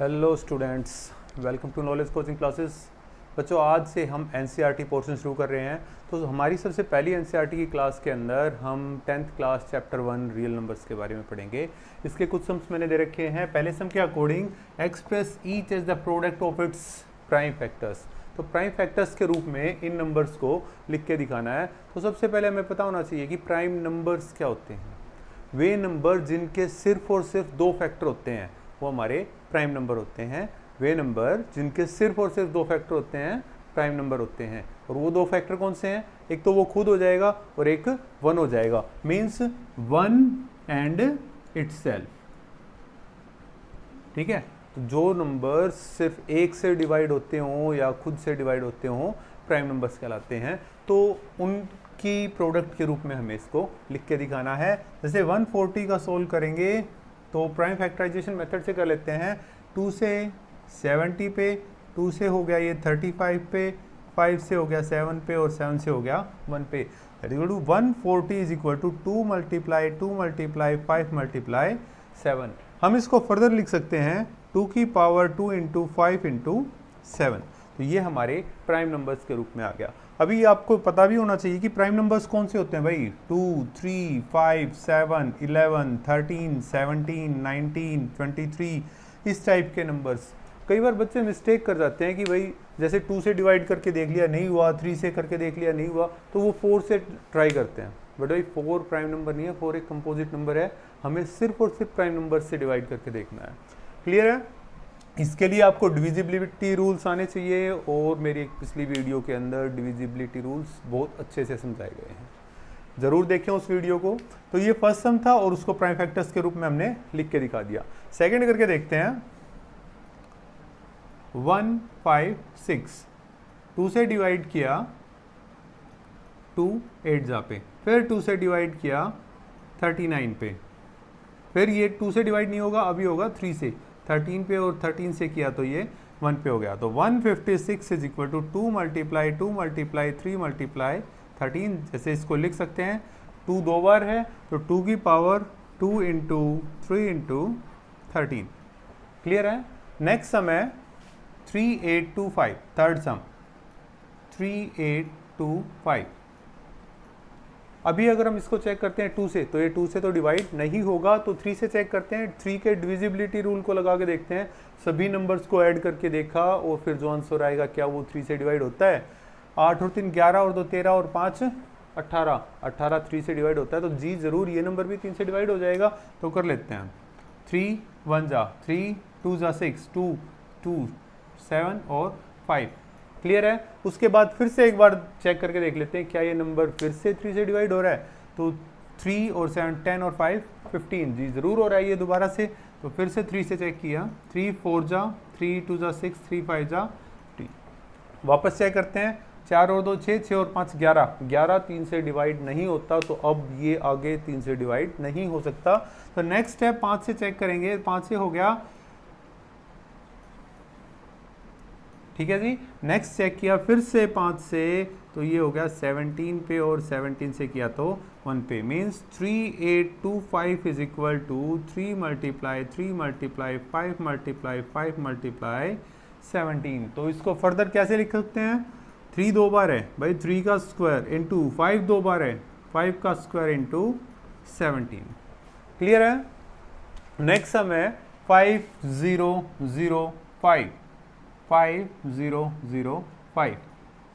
Hello students, welcome to knowledge coaching classes. बच्चों, आज से हम एनसीईआरटी पोर्शन शुरू कर रहे हैं। तो हमारी सबसे पहली एनसीईआरटी की क्लास के अंदर हम 10th class chapter 1 real numbers के बारे में पढ़ेंगे। इसके कुछ सम्स मैंने दे रखे हैं। पहले सम के according express each as the product of its prime factors. तो प्राइम फैक्टर्स के रूप में इन नंबर्स को लिख के दिखाना है। तो सबसे पहले हमें पता होना चाहिए कि प्राइम नंबर्स क्या होते हैं। वे नंबर जिनके सिर्फ और सिर्फ दो फैक्टर होते हैं वो हमारे प्राइम नंबर होते हैं। वे नंबर जिनके सिर्फ और सिर्फ दो फैक्टर होते हैं प्राइम नंबर होते हैं। और वो दो फैक्टर कौन से हैं? एक तो वो खुद हो जाएगा और एक 1 हो जाएगा। Means 1 and itself. ठीक है, तो जो नंबर सिर्फ एक से डिवाइड होते हों या खुद से डिवाइड होते हों प्राइम नंबर्स कहलाते हैं। तो उनकी प्रोडक्ट के रूप में हमें इसको लिख के दिखाना है। जैसे 140 का सोल्व करेंगे तो प्राइम फैक्टराइजेशन मेथड से कर लेते हैं। 2 से 70 पे, 2 से हो गया ये 35 पे, 5 से हो गया 7 पे और 7 से हो गया 1 पे। That equal to 140 is equal to 2 multiply 2 multiply 5 multiply 7। हम इसको फर्दर लिख सकते हैं 2 की पावर 2 इंटू 5 इंटू 7। तो ये हमारे प्राइम नंबर्स के रूप में आ गया। अभी आपको पता भी होना चाहिए कि प्राइम नंबर्स कौन से होते हैं भाई। 2, 3, 5, 7, 11, 13, 17, 19, 23, इस टाइप के नंबर्स। कई बार बच्चे मिस्टेक कर जाते हैं कि भाई जैसे 2 से डिवाइड करके देख लिया नहीं हुआ, 3 से करके देख लिया नहीं हुआ, तो वो 4 से ट्राई करते हैं। बट भाई 4 प्राइम नंबर नहीं है, 4 एक कंपोजिट नंबर है। हमें सिर्फ और सिर्फ प्राइम नंबर से डिवाइड करके देखना है। क्लियर है? इसके लिए आपको डिविजिबिलिटी रूल्स आने चाहिए और मेरी एक पिछली वीडियो के अंदर डिविजिबिलिटी रूल्स बहुत अच्छे से समझाए गए हैं। ज़रूर देखें उस वीडियो को। तो ये फर्स्ट सम था और उसको प्राइम फैक्टर्स के रूप में हमने लिख के दिखा दिया। सेकंड करके देखते हैं। 156 2 से डिवाइड किया 2 8 जा पे, फिर 2 से डिवाइड किया 39 पे, फिर ये 2 से डिवाइड नहीं होगा, अभी होगा 3 से 13 पे और 13 से किया तो ये 1 पे हो गया। तो 156 is equal to 2 multiply 2 multiply 3 multiply 13। जैसे इसको लिख सकते हैं, 2 दो बार है तो 2 की पावर 2 इंटू 3 इंटू 13। क्लियर है? नेक्स्ट सम है 3825, थर्ड सम 3825। अभी अगर हम इसको चेक करते हैं 2 से, तो ये 2 से तो डिवाइड नहीं होगा। तो 3 से चेक करते हैं। 3 के डिविजिबिलिटी रूल को लगा के देखते हैं। सभी नंबर्स को ऐड करके देखा और फिर जो आंसर आएगा क्या वो 3 से डिवाइड होता है? 8 और 3 11 और 2 13 और 5 18, 18 3 से डिवाइड होता है। तो जी जरूर ये नंबर भी 3 से डिवाइड हो जाएगा। तो कर लेते हैं। 3 1 जा 3, 2 जा 6, 2 2 7 और 5। क्लियर है? उसके बाद फिर से एक बार चेक करके देख लेते हैं क्या ये नंबर फिर से 3 से डिवाइड हो रहा है। तो 3 और 7 10 और 5 15, जी जरूर हो रहा है ये दोबारा से। तो फिर से 3 से चेक किया, 3 4 जा 3 2 जा 6 3 5 जा 3। वापस चेक करते हैं। 4 और 2 6, 6 और 5 11, 11 3 से डिवाइड नहीं होता। तो अब ये आगे 3 से डिवाइड नहीं हो सकता। तो नेक्स्ट स्टेप 5 से चेक करेंगे। 5 से हो गया, ठीक है जी। नेक्स्ट चेक किया फिर से 5 से, तो ये हो गया 17 पे और 17 से किया तो 1 पे। Means 3825 is equal to 3 multiply 3 multiply 5 multiply 5 multiply 17। तो इसको फर्दर कैसे लिख सकते हैं? 3 दो बार है भाई, 3 का स्क्वायर इंटू 5 दो बार है, 5 का स्क्वायर इंटू 17। क्लियर है? नेक्स्ट सम है 5005, 5005।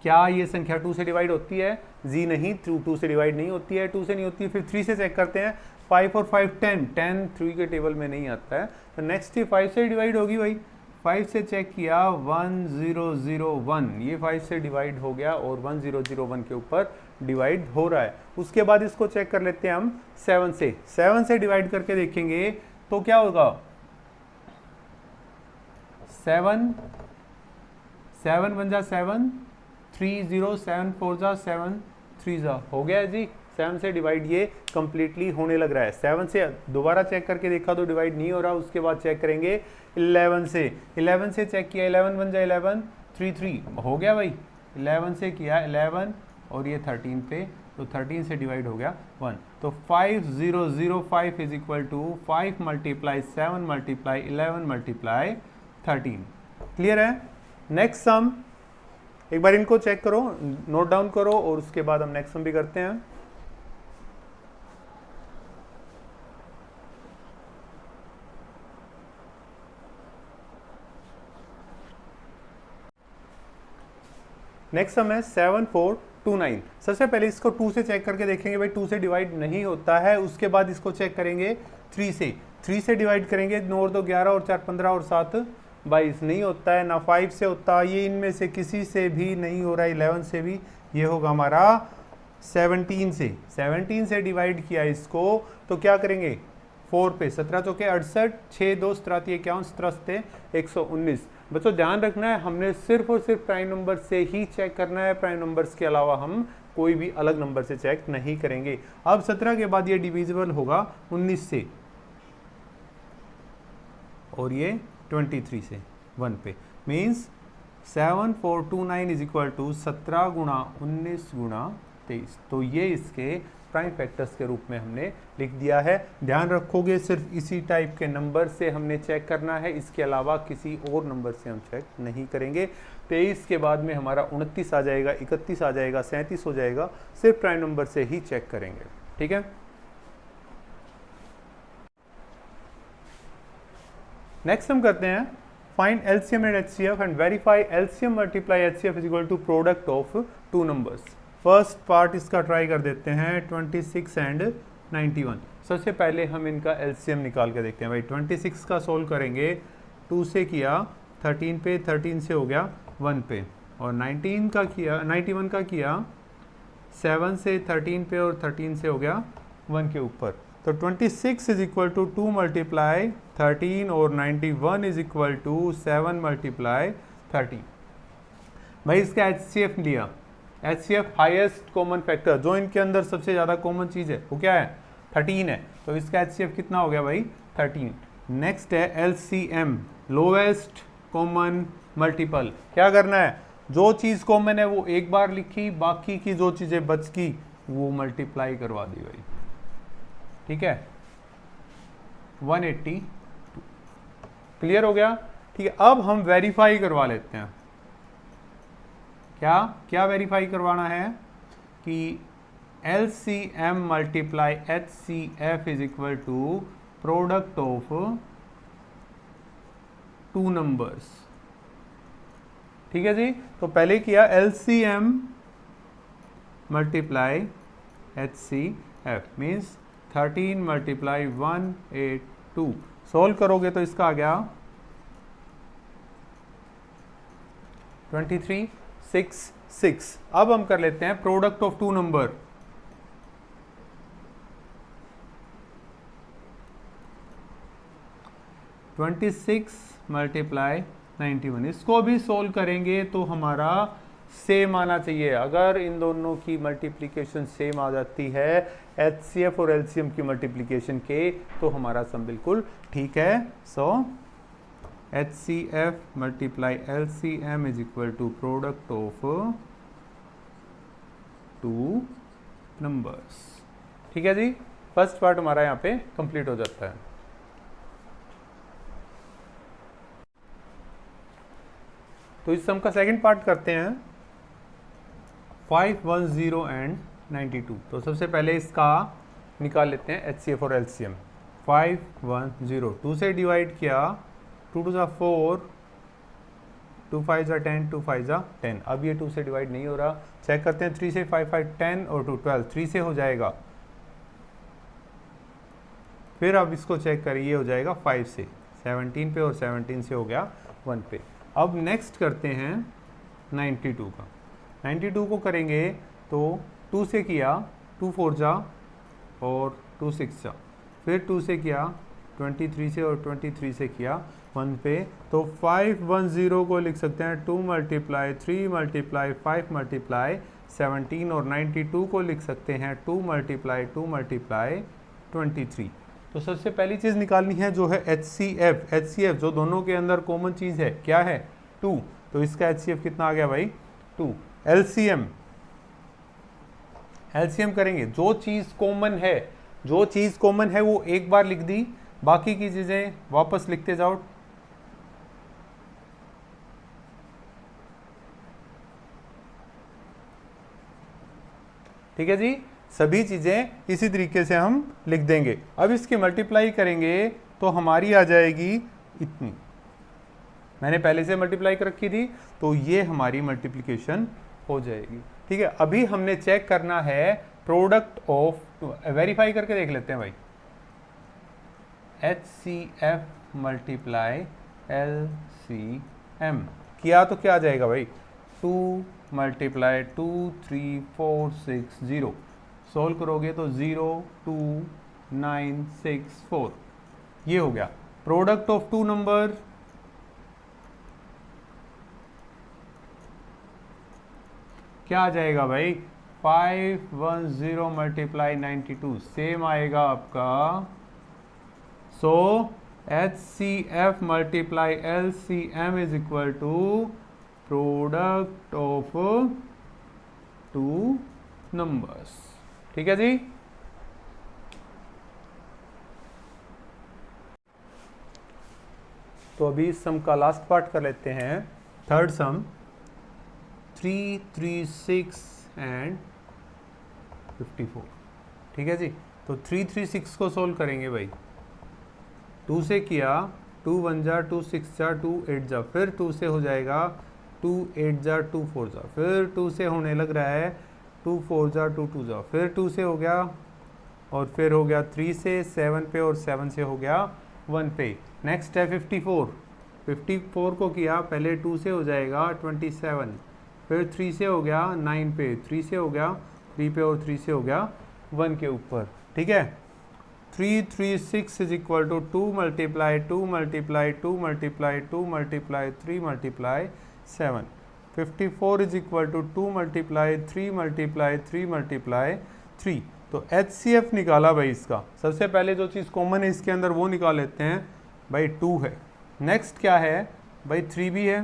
क्या ये संख्या 2 से डिवाइड होती है? जी नहीं, 2 से डिवाइड नहीं होती है। 2 से नहीं होती है। फिर 3 से चेक करते हैं। 5 और 5 10, 10 3 के टेबल में नहीं आता है। तो नेक्स्ट ही 5 से डिवाइड होगी भाई। 5 से चेक किया 1001, ये 5 से डिवाइड हो गया और 1001 के ऊपर डिवाइड हो रहा है। उसके बाद इसको चेक कर लेते हैं हम 7 से। 7 से डिवाइड करके देखेंगे तो क्या होगा? 7 7 1 जा 7, 3 0 7 4 जा 7 3 जा हो गया है जी। 7 से डिवाइड ये कंप्लीटली होने लग रहा है। 7 से दोबारा चेक करके देखा तो डिवाइड नहीं हो रहा। उसके बाद चेक करेंगे 11 से। 11 से चेक किया, 11 1 जा 11, 3 3 हो गया भाई। 11 से किया 11 और ये 13 पे, तो 13 से डिवाइड हो गया 1। तो 5005 is equal to 5 multiply 7 multiply 11 multiply 13। Clear है? नेक्स्ट सम, एक बार इनको चेक करो, नोट डाउन करो, और उसके बाद हम नेक्स्ट सम भी करते हैं। नेक्स्ट सम है 7429। सबसे पहले इसको 2 से चेक करके देखेंगे, भाई 2 से डिवाइड नहीं होता है। उसके बाद इसको चेक करेंगे 3 से। 3 से डिवाइड करेंगे, 9 और 2 11 और 4 15 और 7 22, नहीं होता है। ना 5 से होता, ये इनमें से किसी से भी नहीं हो रहा है। 11 से भी, ये होगा हमारा 17 से। 17 से डिवाइड किया इसको तो क्या करेंगे, 4 पे 17 चौके 68, 6 2 17 51 17 119। बच्चों ध्यान रखना है, हमने सिर्फ और सिर्फ प्राइम नंबर से ही चेक करना है, प्राइम नंबर्स के अलावा हम कोई भी अलग नंबर से चेक नहीं करेंगे। अब 17 के बाद ये डिविजिबल होगा 19 से, और ये 23 से 1 पे। मीन्स 7429 इज इक्वल टू 17 गुणा 19 गुणा 23। तो ये इसके प्राइम फैक्टर्स के रूप में हमने लिख दिया है। ध्यान रखोगे, सिर्फ इसी टाइप के नंबर से हमने चेक करना है, इसके अलावा किसी और नंबर से हम चेक नहीं करेंगे। 23 के बाद में हमारा 29 आ जाएगा, 31 आ जाएगा, 37 हो जाएगा, सिर्फ प्राइम नंबर से ही चेक करेंगे। ठीक है? नेक्स्ट हम करते हैं find LCM and HCF and verify LCM multiply HCF is equal to product of two numbers. First part इसका ट्राई कर देते हैं, 26 एंड 91। सबसे पहले हम इनका एलसीएम निकाल के देखते हैं। भाई 26 का सोल्व करेंगे, 2 से किया 13 पे, 13 से हो गया 1 पे, और 19 का किया 91 का किया 7 से 13 पे, और 13 से हो गया 1 के ऊपर। तो 26 इज इक्वल टू 2 मल्टीप्लाई 13 और 91 इज इक्वल टू 7 मल्टीप्लाई 13। भाई इसका एचसीएफ लिया, एचसीएफ हाईएस्ट कॉमन फैक्टर, जो इनके अंदर सबसे ज़्यादा कॉमन चीज़ है वो क्या है, 13 है। तो इसका एचसीएफ कितना हो गया भाई, 13। नेक्स्ट है एलसीएम, लोवेस्ट कॉमन मल्टीपल। क्या करना है, जो चीज़ कॉमन है वो एक बार लिखी, बाकी की जो चीज़ें बच की वो मल्टीप्लाई करवा दी भाई। ठीक है, 182। क्लियर हो गया? ठीक है, अब हम वेरीफाई करवा लेते हैं। क्या क्या वेरीफाई करवाना है कि LCM multiply HCF is equal to product of two numbers. ठीक है जी, तो पहले किया LCM multiply HCF means 13 multiply 182। Solve करोगे तो इसका आ गया 2366। अब हम कर लेते हैं product of two number. Twenty six multiply 91, इसको भी सोल्व करेंगे तो हमारा सेम आना चाहिए। अगर इन दोनों की मल्टीप्लिकेशन सेम आ जाती है HCF और LCM की मल्टीप्लिकेशन के, तो हमारा सम बिल्कुल ठीक है। So HCF multiply LCM is equal to product of two numbers. ठीक है जी, फर्स्ट पार्ट हमारा यहाँ पे कंप्लीट हो जाता है। तो इस सम का सेकंड पार्ट करते हैं, 510 एंड 92। तो सबसे पहले इसका निकाल लेते हैं HCF और LCM। 510, 2 से डिवाइड किया, 2 2 जा 4, 2 5 जा 10, 2 5 जा 10। अब ये 2 से डिवाइड नहीं हो रहा, चेक करते हैं। 3 से 5 5 10 और 2 12, 3 से हो जाएगा। फिर अब इसको चेक करें, ये हो जाएगा 5 से 17 पे, और 17 से हो गया 1 पे। अब नेक्स्ट करते हैं 92 का। 92 को करेंगे तो 2 से किया, 2 4 जा और 2 6 जा, फिर 2 से किया 23 से, और 23 से किया 1 पे। तो 510 को लिख सकते हैं 2 मल्टीप्लाई 3 मल्टीप्लाई 5 मल्टीप्लाई 17, और 92 को लिख सकते हैं 2 मल्टीप्लाई 2 मल्टीप्लाई 23। तो सबसे पहली चीज़ निकालनी है जो है HCF। HCF जो दोनों के अंदर कॉमन चीज़ है, क्या है, 2। तो इसका HCF कितना आ गया भाई, 2। LCM करेंगे, जो चीज़ कॉमन है वो एक बार लिख दी, बाकी की चीज़ें वापस लिखते जाओ। ठीक है जी, सभी चीज़ें इसी तरीके से हम लिख देंगे। अब इसकी मल्टीप्लाई करेंगे तो हमारी आ जाएगी इतनी, मैंने पहले से मल्टीप्लाई कर रखी थी, तो ये हमारी मल्टीप्लिकेशन हो जाएगी। ठीक है, अभी हमने चेक करना है प्रोडक्ट ऑफ, वेरीफाई करके देख लेते हैं भाई, HCF मल्टीप्लाई LCM किया तो क्या आ जाएगा भाई, 2 मल्टीप्लाई 2 3 4 6 0, सोल्व करोगे तो 0 2 9 6 4, ये हो गया प्रोडक्ट ऑफ टू नंबर। क्या आ जाएगा भाई, 510 मल्टीप्लाई 92, सेम आएगा आपका। So HCF multiply LCM is equal to product of two numbers. ठीक है जी, तो अभी इस सम का लास्ट पार्ट कर लेते हैं, थर्ड सम 3 3 6 एंड 54। ठीक है जी, तो 3 3 6 को सोल्व करेंगे भाई, 2 से किया, 2 1 जा 2 6 जा 2 8 जा, फिर 2 से हो जाएगा 2 8 जा 2 4 जा, फिर 2 से होने लग रहा है 2 4 जा 2 2 जा, फिर 2 से हो गया, और फिर हो गया 3 से 7 पे, और 7 से हो गया 1 पे। नेक्स्ट है 54, 54 को किया, पहले 2 से हो जाएगा 27, फिर 3 से हो गया 9 पे, 3 से हो गया 3 पे, और 3 से हो गया 1 के ऊपर। ठीक है, 3 3 6 is equal to 2 multiply 2 multiply 2 multiply 2 multiply 3 multiply 7, 54 is equal to 2 multiply 3 multiply 3 multiply 3। तो HCF निकाला भाई इसका, सबसे पहले जो चीज़ कॉमन है इसके अंदर वो निकाल लेते हैं भाई, 2 है। नेक्स्ट क्या है भाई, 3 भी है,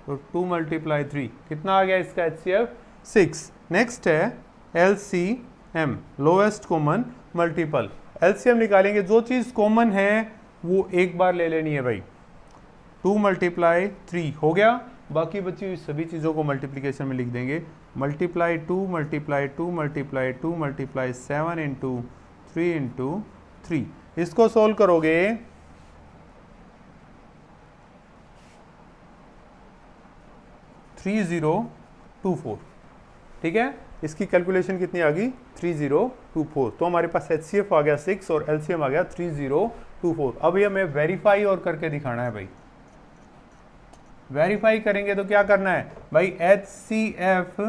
तो 2 मल्टीप्लाई 3 कितना आ गया इसका HCF, 6। नेक्स्ट है LCM, lowest common multiple. LCM निकालेंगे, जो चीज़ कॉमन है वो एक बार ले लेनी है भाई, 2 मल्टीप्लाई 3 हो गया, बाकी बची हुई सभी चीज़ों को मल्टीप्लिकेशन में लिख देंगे, multiply 2 multiply 2 multiply 2 multiply 7 into 3 into 3। इसको सोल्व करोगे 3024। ठीक है, इसकी कैलकुलेशन कितनी आ गई, 3024। तो हमारे पास HCF आ गया 6 और LCM आ गया 3024। अब ये हमें वेरीफाई और करके दिखाना है भाई। वेरीफाई करेंगे तो क्या करना है भाई, HCF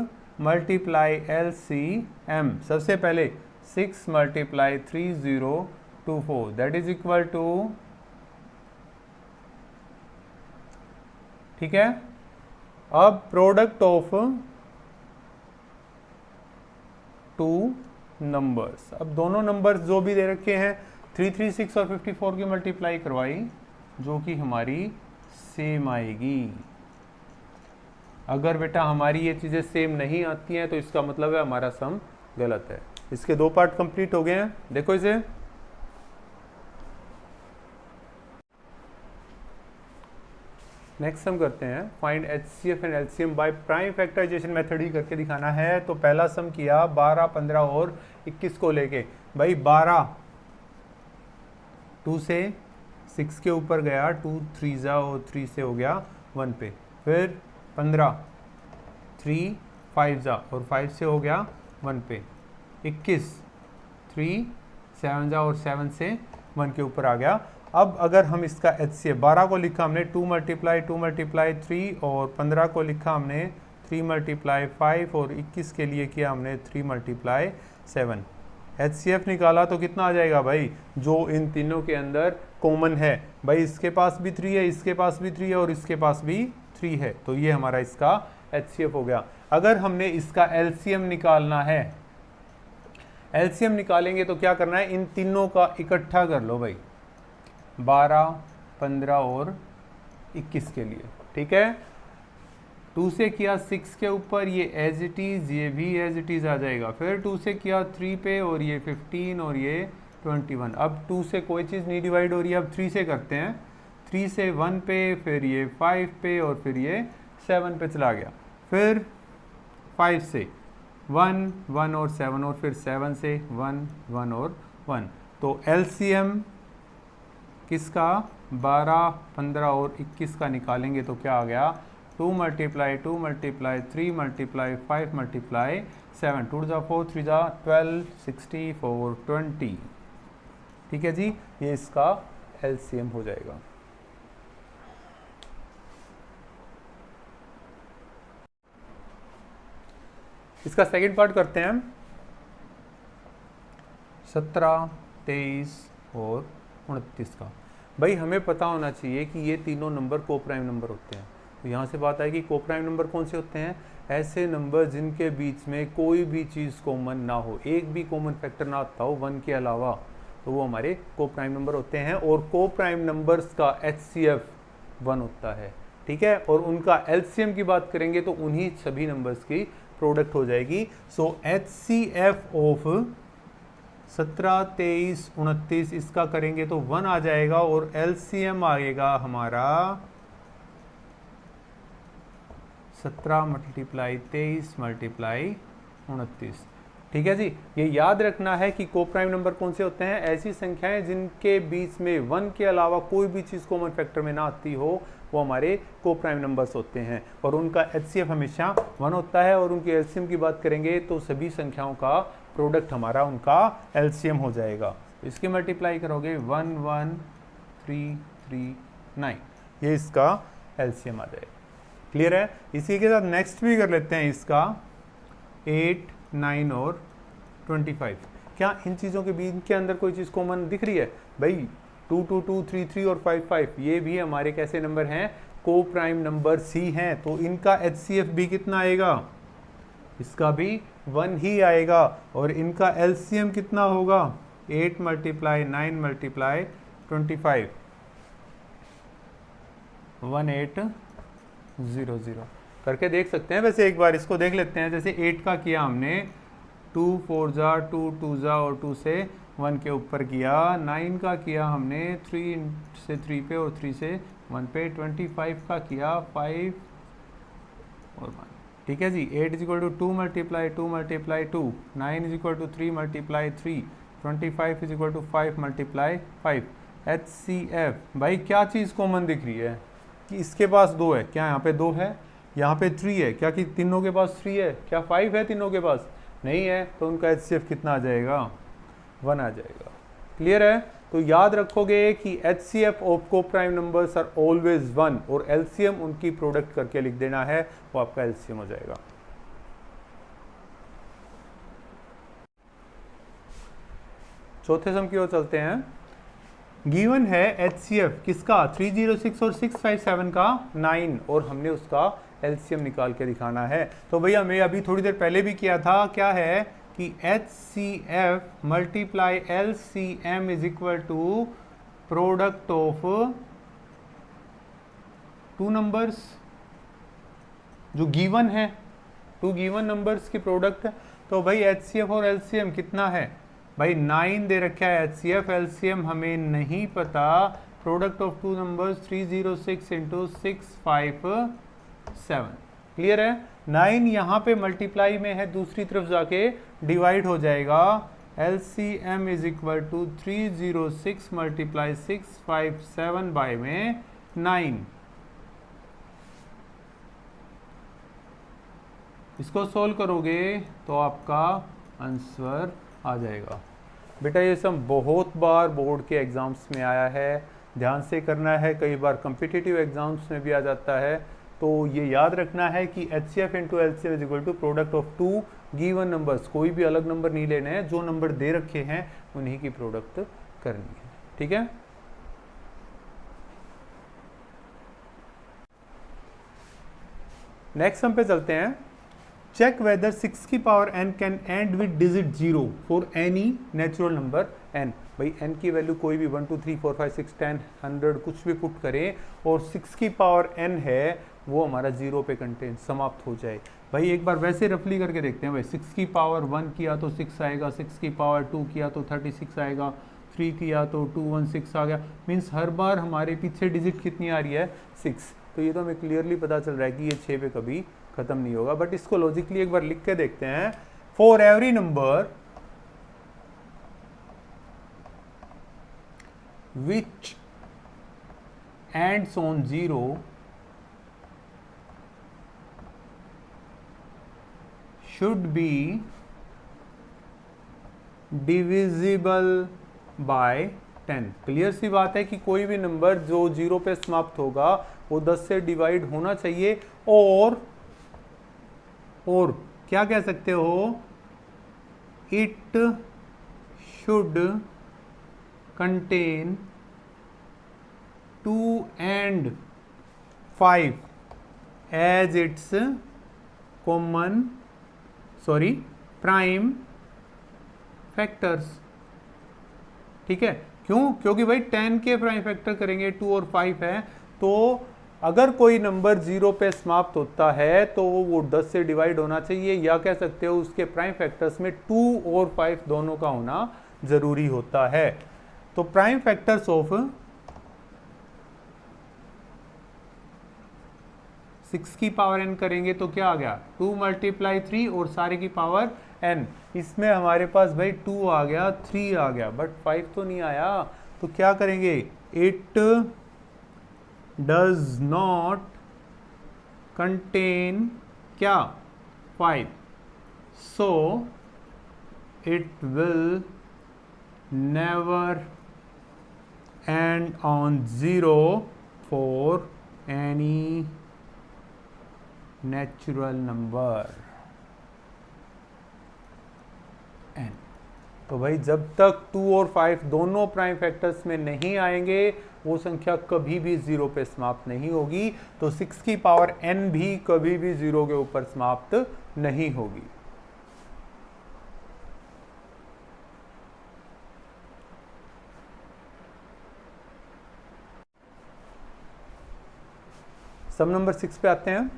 मल्टीप्लाई LCM, सबसे पहले 6 multiply 3024 that is equal to, ठीक है, अब प्रोडक्ट ऑफ टू नंबर्स, अब दोनों नंबर्स जो भी दे रखे हैं 336 और 54 की मल्टीप्लाई करवाई, जो कि हमारी सेम आएगी। अगर बेटा हमारी ये चीज़ें सेम नहीं आती हैं तो इसका मतलब है हमारा सम गलत है। इसके दो पार्ट कंप्लीट हो गए हैं, देखो इसे। नेक्स्ट सम करते हैं, find HCF and LCM by prime factorisation method ही करके दिखाना है। तो पहला सम किया 12, 15 और 21 को लेके भाई, 12 2 से 6 के ऊपर गया, 2 3 जा और 3 से हो गया 1 पे, फिर 15 3 5 जा और 5 से हो गया 1 पे, 21 3 7 जा और 7 से 1 के ऊपर आ गया। अब अगर हम इसका HCF 12 को लिखा हमने 2 मल्टीप्लाई 2 मल्टीप्लाई 3 और 15 को लिखा हमने 3 मल्टीप्लाई 5 और 21 के लिए किया हमने 3 मल्टीप्लाई 7। HCF निकाला तो कितना आ जाएगा भाई, जो इन तीनों के अंदर कॉमन है भाई, इसके पास भी 3 है, इसके पास भी 3 है और इसके पास भी 3 है, तो ये हमारा इसका HCF हो गया। अगर हमने इसका LCM निकालना है, LCM निकालेंगे तो क्या करना है, इन तीनों का इकट्ठा कर लो भाई, 12 15 और 21 के लिए, ठीक है। 2 से किया 6 के ऊपर, ये एज इट इज़, ये भी एज इट इज़ आ जाएगा। फिर 2 से किया 3 पे और ये 15 और ये 21। अब 2 से कोई चीज़ नहीं डिवाइड हो रही है, अब 3 से करते हैं, 3 से 1 पे, फिर ये 5 पे और फिर ये 7 पे चला गया, फिर 5 से 1 1 और 7 और फिर 7 से 1 1 और 1। तो एलसीएम किसका 12 15 और 21 का निकालेंगे तो क्या आ गया 2 मल्टीप्लाई 2 मल्टीप्लाई 3 मल्टीप्लाई 5 मल्टीप्लाई 7 2 जा 4 3 जा 12 64 20। ठीक है जी, ये इसका एलसीएम हो जाएगा। इसका सेकंड पार्ट करते हैं हम। 17 23 और 29 का। भाई हमें पता होना चाहिए कि ये तीनों नंबर को प्राइम नंबर होते हैं। तो यहाँ से बात आएगी को प्राइम नंबर कौन से होते हैं, ऐसे नंबर जिनके बीच में कोई भी चीज़ कॉमन ना हो, एक भी कॉमन फैक्टर ना आता हो 1 के अलावा, तो वो हमारे को प्राइम नंबर होते हैं। और को प्राइम नंबर्स का HCF 1 होता है। ठीक है, और उनका LCM की बात करेंगे तो उन्हीं सभी नंबर्स की प्रोडक्ट हो जाएगी। सो HCF ऑफ 17 23 29 इसका करेंगे तो 1 आ जाएगा और LCM आएगा हमारा 17 मल्टीप्लाई 23 मल्टीप्लाई 29। ठीक है जी, ये याद रखना है कि को प्राइम नंबर कौन से होते हैं, ऐसी संख्याएं जिनके बीच में 1 के अलावा कोई भी चीज़ कॉमन फैक्टर में ना आती हो, वो हमारे को प्राइम नंबर्स होते हैं। और उनका HCF हमेशा 1 होता है। और उनकी LCM की बात करेंगे तो सभी संख्याओं का प्रोडक्ट हमारा उनका LCM हो जाएगा। इसकी मल्टीप्लाई करोगे 1 1 3 3 9, ये इसका LCM आ जाएगा। क्लियर है। इसी के साथ नेक्स्ट भी कर लेते हैं इसका 8 9 और 25। क्या इन चीज़ों के बीच के अंदर कोई चीज़ कॉमन दिख रही है भाई, 2 2 2 3 3 और 5 5, ये भी हमारे कैसे नंबर हैं, को प्राइम नंबर C हैं। तो इनका HCF भी कितना आएगा, इसका भी 1 ही आएगा। और इनका LCM कितना होगा 8 मल्टीप्लाई 9 मल्टीप्लाई 25 1800 करके देख सकते हैं। वैसे एक बार इसको देख लेते हैं। जैसे 8 का किया हमने 2 4 जा 2 2 जा और 2 से 1 के ऊपर किया। 9 का किया हमने 3 से 3 पे और 3 से 1 पे। 25 का किया 5 और 1। ठीक है जी। 8 is equal to 2 multiply 2 multiply 2, 9 is equal to 3 multiply 3, 25 is equal to 5 multiply 5। HCF भाई क्या चीज़ कॉमन दिख रही है कि इसके पास 2 है, क्या यहाँ पे 2 है, यहाँ पे 3 है, क्या कि तीनों के पास 3 है, क्या 5 है तीनों के पास, नहीं है। तो उनका HCF कितना आ जाएगा 1 आ जाएगा। क्लियर है। तो याद रखोगे कि HCF ऑफ को प्राइम नंबर्स आर ऑलवेज 1 और LCM उनकी प्रोडक्ट करके लिख देना है, वो आपका LCM हो जाएगा। चौथे सम की ओर चलते हैं। गिवन है HCF किसका 306 और 657 का 9 और हमने उसका LCM निकाल के दिखाना है। तो भैया मैं अभी थोड़ी देर पहले भी किया था, क्या है कि HCF multiply LCM is equal to product of 2 numbers जो गिवन है, 2 गिवन नंबर्स की प्रोडक्ट। तो भाई HCF और LCM कितना है भाई 9 दे रखा है। HCF LCM हमें नहीं पता। Product of 2 numbers 306 into 657। Clear है। 9 यहाँ पे मल्टीप्लाई में है, दूसरी तरफ जाके डिवाइड हो जाएगा। LCM is equal to 306 multiply 657 by में 9। इसको सोल्व करोगे तो आपका आंसर आ जाएगा। बेटा ये सब बहुत बार बोर्ड के एग्जाम्स में आया है, ध्यान से करना है, कई बार कॉम्पिटिटिव एग्जाम्स में भी आ जाता है। तो ये याद रखना है कि HCF into LCM is equal to product of 2 given numbers. कोई भी अलग नंबर नहीं लेने हैं, जो नंबर दे रखे हैं उन्हीं की प्रोडक्ट करनी है। ठीक है। नेक्स्ट सम पे चलते हैं। चेक वेदर 6 की power n can and with digit 0 for any natural number n। भाई n की वैल्यू कोई भी 1 2 3 4 5 6 10 100 कुछ भी पुट करें और 6 की पावर n है वो हमारा 0 पे कंटेन समाप्त हो जाए। भाई एक बार वैसे रफली करके देखते हैं। भाई 6 की पावर 1 किया तो 6 आएगा, 6 की पावर 2 किया तो 36 आएगा, 3 किया तो 216 आ गया। मीन्स हर बार हमारे पीछे डिजिट कितनी आ रही है 6। तो ये तो हमें क्लियरली पता चल रहा है कि ये 6 पे कभी खत्म नहीं होगा। बट इसको लॉजिकली एक बार लिख के देखते हैं। For every number which ends on 0 should be divisible by 10। Clear सी बात है कि कोई भी नंबर जो 0 पे समाप्त होगा वो 10 से डिवाइड होना चाहिए, और क्या कह सकते हो, it should contain 2 and 5 as its prime factors। ठीक है, क्यों? क्योंकि भाई 10 के प्राइम फैक्टर करेंगे 2 और 5 है, तो अगर कोई नंबर 0 पे समाप्त होता है तो वो 10 से डिवाइड होना चाहिए, या कह सकते हो उसके प्राइम फैक्टर्स में 2 और 5 दोनों का होना जरूरी होता है। तो प्राइम फैक्टर्स ऑफ 6 की पावर n करेंगे तो क्या आ गया, 2 × 3 और सारे की पावर n। इसमें हमारे पास भाई 2 आ गया, 3 आ गया, बट 5 तो नहीं आया। तो क्या करेंगे, इट डज नॉट कंटेन क्या, 5, so it will never and on 0 for any natural number n। तो भाई जब तक 2 और 5 दोनों प्राइम फैक्टर्स में नहीं आएंगे वो संख्या कभी भी 0 पे समाप्त नहीं होगी। तो 6 की पावर n भी कभी भी 0 के ऊपर समाप्त नहीं होगी। सम नंबर 6 पे आते हैं।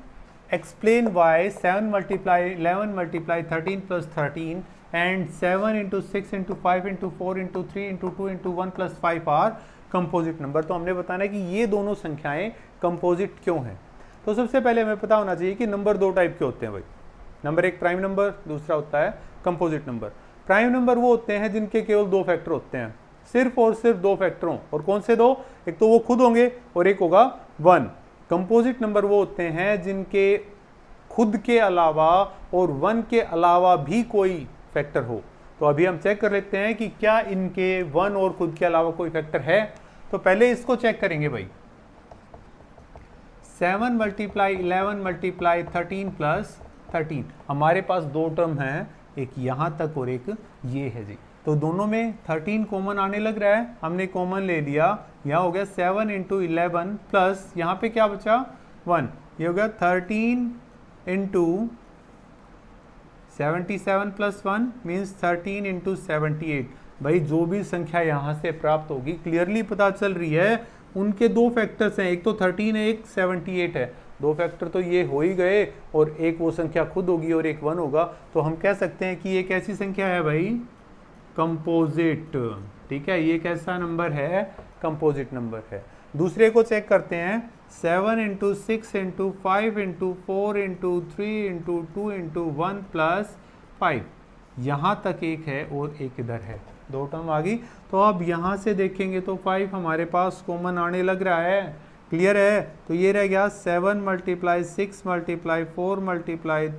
Explain why 7 × 11 × 13 + 13 and 7 × 6 × 5 × 4 × 3 × 2 × 1 + 5 are composite number. तो हमने बताना है कि ये दोनों संख्याएं कंपोजिट क्यों हैं। तो सबसे पहले हमें पता होना चाहिए कि नंबर दो टाइप के होते हैं भाई। नंबर एक प्राइम नंबर, दूसरा होता है कंपोजिट नंबर। प्राइम नंबर वो होते हैं जिनके केवल दो फैक्टर होते हैं, सिर्फ और सिर्फ दो फैक्टरों। और कौन से दो? एक तो वो खुद होंगे और एक होगा 1। कंपोजिट नंबर वो होते हैं जिनके खुद के अलावा और 1 के अलावा भी कोई फैक्टर हो। तो अभी हम चेक कर लेते हैं कि क्या इनके 1 और खुद के अलावा कोई फैक्टर है। तो पहले इसको चेक करेंगे भाई। 7 × 11 × 13 + 13, हमारे पास दो टर्म हैं, एक यहां तक और एक ये है जी। तो दोनों में 13 कॉमन आने लग रहा है, हमने कॉमन ले लिया। यहाँ हो गया 7 × 11 प्लस यहाँ पे क्या बचा 1, ये हो गया 13 × 77 + 1 मीन्स 13 × 78। भाई जो भी संख्या यहाँ से प्राप्त होगी क्लियरली पता चल रही है उनके दो फैक्टर्स हैं, एक तो 13 है, एक 78 है। दो फैक्टर तो ये हो ही गए और एक वो संख्या खुद होगी और एक 1 होगा। तो हम कह सकते हैं कि ये कैसी संख्या है भाई, कंपोजिट। ठीक है, ये कैसा नंबर है, कंपोजिट नंबर है। दूसरे को चेक करते हैं। 7 × 6 × 5 × 4 × 3 × 2 × 1 + 5, यहाँ तक एक है और एक इधर है, दो टर्म आ गई। तो अब यहाँ से देखेंगे तो 5 हमारे पास कॉमन आने लग रहा है, क्लियर है। तो ये रह गया 7 × 6 × 4 ×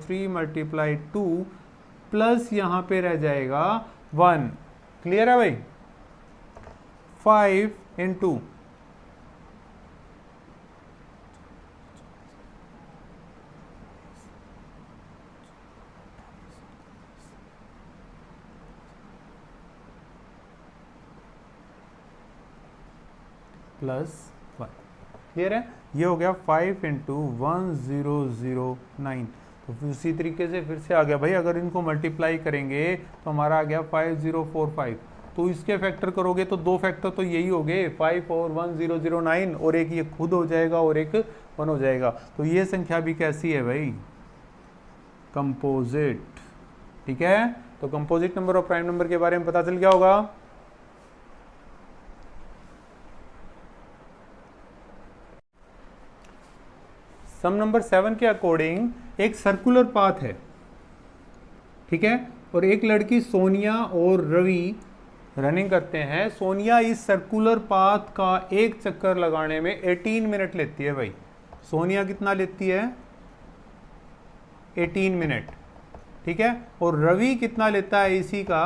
3 × 2 प्लस यहाँ पे रह जाएगा 1, क्लियर है भाई। 5 × +1, क्लियर है। ये हो गया 5 × 1009। तो उसी तरीके से फिर से आ गया भाई, अगर इनको मल्टीप्लाई करेंगे तो हमारा आ गया 5045। तो इसके फैक्टर करोगे तो दो फैक्टर तो यही हो गए, 5 और 1009, और एक ये खुद हो जाएगा और एक 1 हो जाएगा। तो ये संख्या भी कैसी है भाई, कंपोजिट। ठीक है, तो कंपोजिट नंबर और प्राइम नंबर के बारे में पता चल गया होगा। सम नंबर 7 के अकॉर्डिंग एक सर्कुलर पाथ है, ठीक है। और एक लड़की सोनिया और रवि रनिंग करते हैं। सोनिया इस सर्कुलर पाथ का एक चक्कर लगाने में 18 मिनट लेती है भाई। सोनिया कितना लेती है? 18 मिनट, ठीक है। और रवि कितना लेता है इसी का?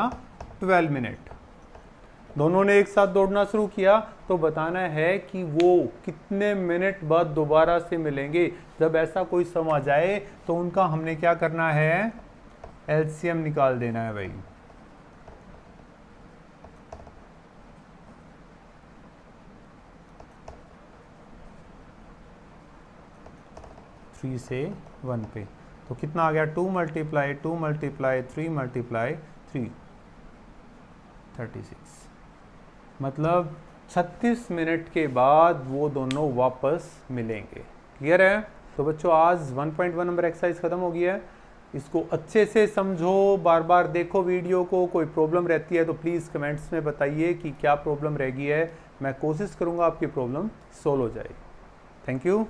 12 मिनट। दोनों ने एक साथ दौड़ना शुरू किया तो बताना है कि वो कितने मिनट बाद दोबारा से मिलेंगे। जब ऐसा कोई सम आ जाए तो उनका हमने क्या करना है? एलसीएम निकाल देना है भाई। थ्री से 1 पे तो कितना आ गया? 2 मल्टीप्लाई 2 मल्टीप्लाई 3 मल्टीप्लाई 3, 36। मतलब 36 मिनट के बाद वो दोनों वापस मिलेंगे। क्लियर है? तो बच्चों आज 1.1 नंबर एक्सरसाइज खत्म हो गया है। इसको अच्छे से समझो, बार बार देखो वीडियो को। कोई प्रॉब्लम रहती है तो प्लीज़ कमेंट्स में बताइए कि क्या प्रॉब्लम रह गई है। मैं कोशिश करूँगा आपकी प्रॉब्लम सोल्व हो जाए। Thank you.